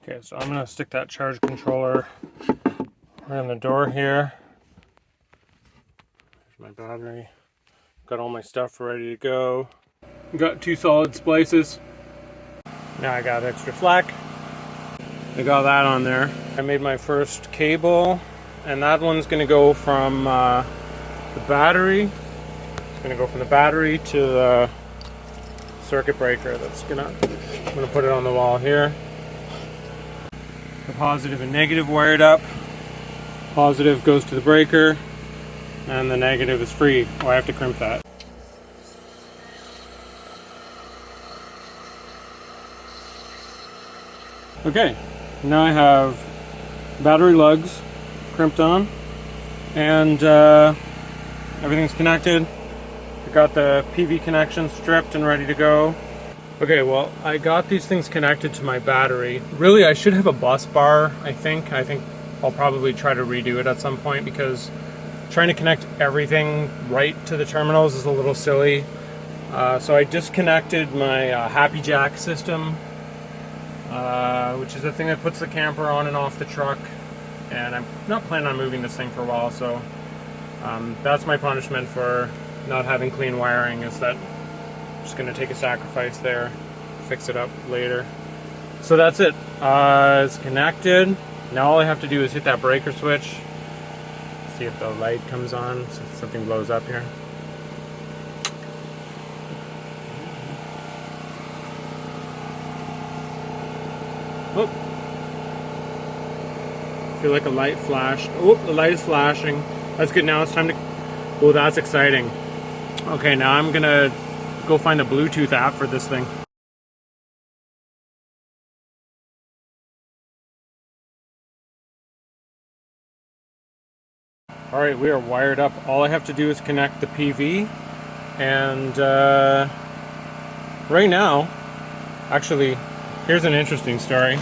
Okay, so I'm gonna stick that charge controller right on the door here. There's my battery. Got all my stuff ready to go. Got 2 solid splices. Now I got extra slack. I got that on there. I made my first cable, and that one's gonna go from the battery. It's gonna go from the battery to the circuit breaker. I'm gonna put it on the wall here. The positive and negative wired up. Positive goes to the breaker, and the negative is free. Oh, I have to crimp that. Okay, now I have battery lugs crimped on, and everything's connected. I got the PV connection stripped and ready to go. Okay, well, I got these things connected to my battery. Really, I should have a bus bar, I think. I think I'll probably try to redo it at some point, because trying to connect everything right to the terminals is a little silly. So I disconnected my Happy Jack system, which is the thing that puts the camper on and off the truck. And I'm not planning on moving this thing for a while, so that's my punishment for not having clean wiring, is that I'm just going to take a sacrifice there, fix it up later. So that's it. It's connected. Now all I have to do is hit that breaker switch. See if the light comes on, so something blows up here. Oh, feel like a light flashed. Oh, the light is flashing. That's good. Now it's time to. Oh, that's exciting. Okay, now I'm gonna go find a Bluetooth app for this thing. All right, we are wired up. All I have to do is connect the PV, and right now, actually, here's an interesting story.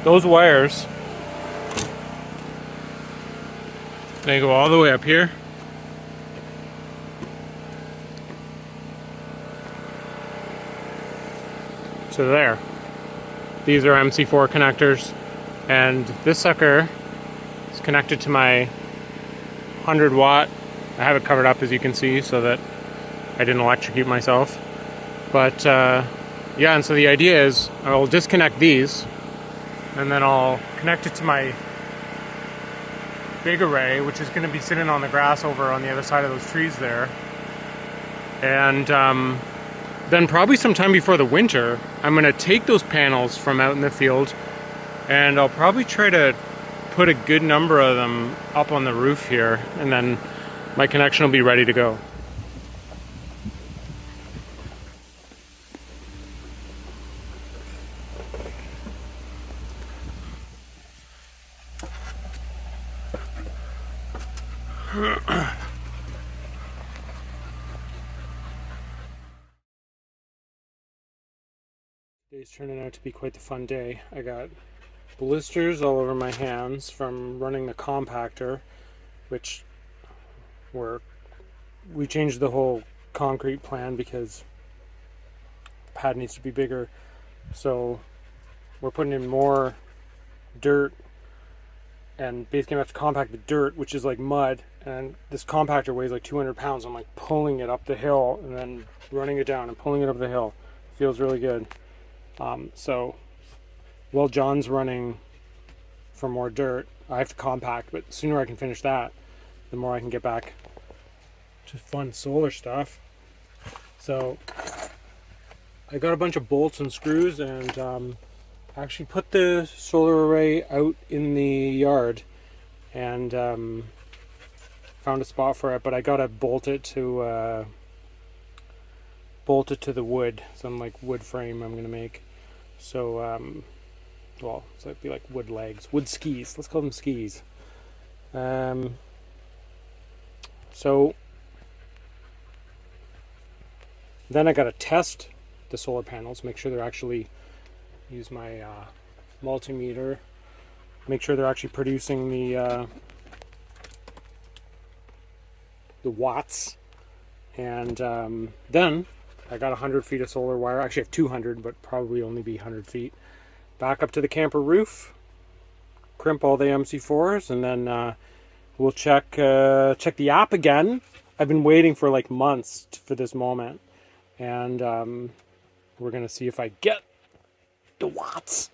Those wires, they go all the way up here. So there. These are MC4 connectors, and this sucker is connected to my 100 watt. I have it covered up, as you can see, so that I didn't electrocute myself. But yeah, and so the idea is I'll disconnect these, and then I'll connect it to my big array, which is going to be sitting on the grass over on the other side of those trees there. And then probably sometime before the winter, I'm going to take those panels from out in the field, and I'll probably try to put a good number of them up on the roof here, and then my connection will be ready to go. Today's turning out to be quite the fun day. I got blisters all over my hands from running the compactor, which we changed the whole concrete plan because the pad needs to be bigger. So we're putting in more dirt, and basically I have to compact the dirt, which is like mud, and this compactor weighs like 200 pounds. I'm like pulling it up the hill and then running it down and pulling it up the hill. Feels really good. So while John's running for more dirt, I have to compact, but the sooner I can finish that, the more I can get back to fun solar stuff. So I got a bunch of bolts and screws, and I actually put the solar array out in the yard and found a spot for it, but I gotta bolt it to the wood, some like wood frame I'm gonna make. So well, so it'd be like wood legs, wood skis, let's call them skis. So then I gotta test the solar panels, make sure they're actually, use my multimeter, make sure they're actually producing the watts, and then I got 100 feet of solar wire. Actually, I have 200, but probably only be 100 feet. Back up to the camper roof, crimp all the MC4s, and then we'll check the app again. I've been waiting for like months for this moment, and we're gonna see if I get the watts.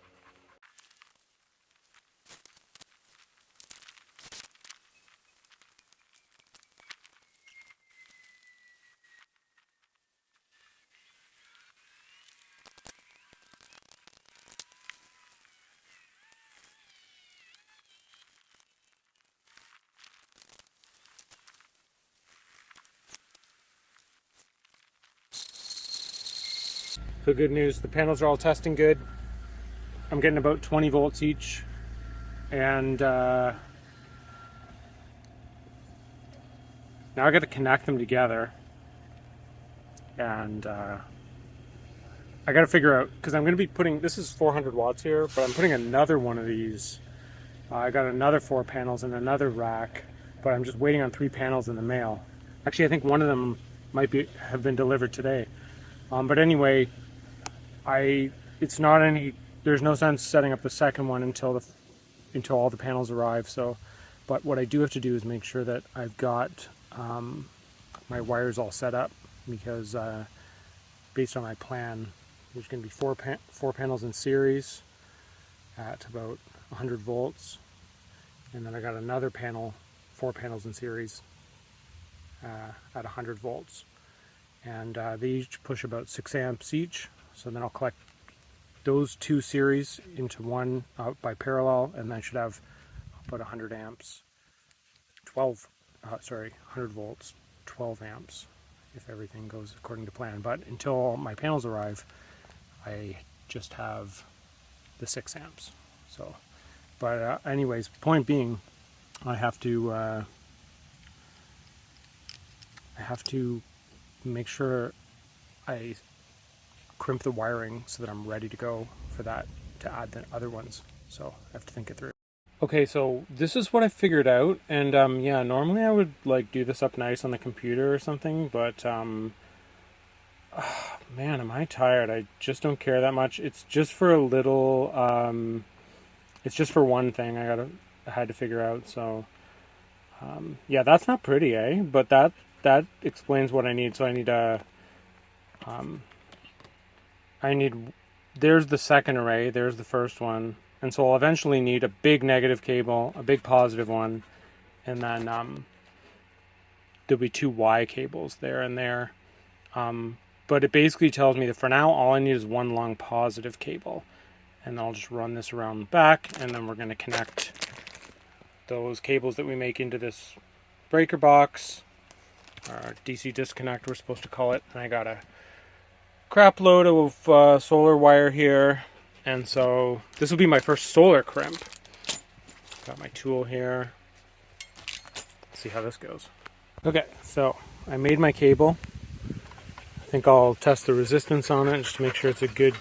So good news, the panels are all testing good. I'm getting about 20 volts each, and now I got to connect them together, and I got to figure out, because I'm going to be putting, this is 400 watts here, but I'm putting another one of these. I got another 4 panels in another rack, but I'm just waiting on 3 panels in the mail. Actually, I think one of them might have been delivered today. But anyway, there's no sense setting up the second one until all the panels arrive. So, but what I do have to do is make sure that I've got my wires all set up, because based on my plan, there's going to be four panels in series at about 100 volts, and then I got another 4 panels in series at 100 volts, and they each push about 6 amps each. So then I'll collect those 2 series into one by parallel, and I should have about 100 amps, 100 volts, 12 amps, if everything goes according to plan. But until my panels arrive, I just have the 6 amps. So, but anyways, point being, I have to make sure I crimp the wiring so that I'm ready to go for that, to add the other ones. So I have to think it through. Okay, so this is what I figured out, and yeah, normally I would like do this up nice on the computer or something, but man, am I tired. I just don't care that much. It's just for a little it's just for one thing I had to figure out. So yeah, that's not pretty, eh? But that explains what I need. So I need there's the second array, there's the first one, and so I'll eventually need a big negative cable, a big positive one, and then there'll be 2 Y cables there and there. But it basically tells me that for now all I need is one long positive cable, and I'll just run this around the back, and then we're going to connect those cables that we make into this breaker box, or DC disconnect we're supposed to call it. And I got a crap load of solar wire here, and so this will be my first solar crimp. Got my tool here. Let's see how this goes. Okay, so I made my cable. I think I'll test the resistance on it just to make sure it's a good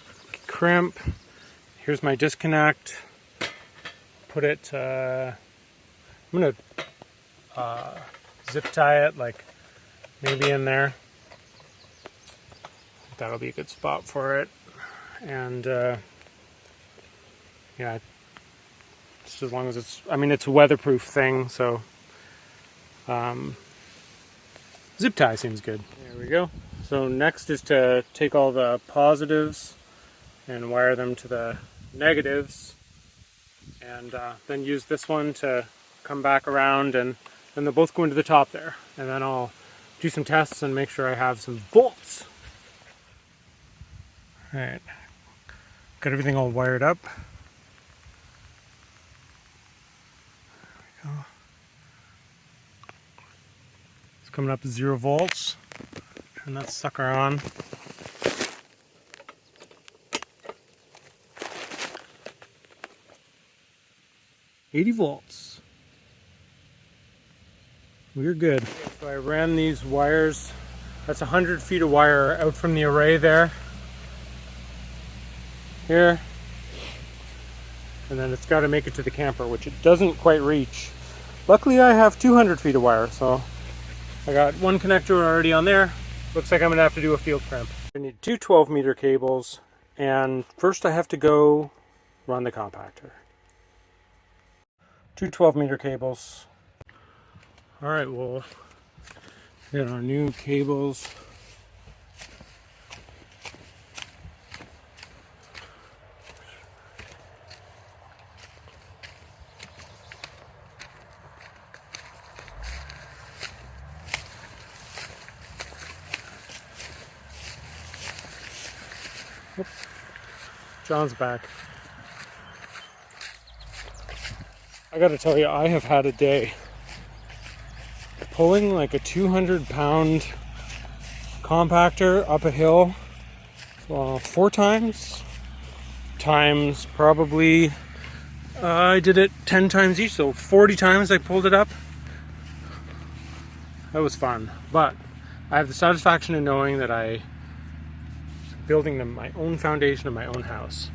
crimp. Here's my disconnect. Put it, I'm gonna zip tie it, like maybe in there. That'll be a good spot for it. And yeah, just as long as it's a weatherproof thing, so zip tie seems good. There we go. So next is to take all the positives and wire them to the negatives, and then use this one to come back around, and then they'll both go into the top there, and then I'll do some tests and make sure I have some volts. Alright, got everything all wired up. There we go. It's coming up 0 volts. Turn that sucker on. $80 volts. We're good. So I ran these wires. That's 100 feet of wire out from the array there. Here. And then it's got to make it to the camper, which it doesn't quite reach. Luckily I have 200 feet of wire, so I got one connector already on there. Looks like I'm going to have to do a field crimp. I need two 12-meter cables, and first I have to go run the compactor. Two 12-meter cables. All right, we'll get our new cables. John's back. I gotta tell you, I have had a day. Pulling like a 200-pound compactor up a hill 4 times probably, I did it 10 times each, so 40 times I pulled it up. That was fun, but I have the satisfaction of knowing that I building my own foundation of my own house.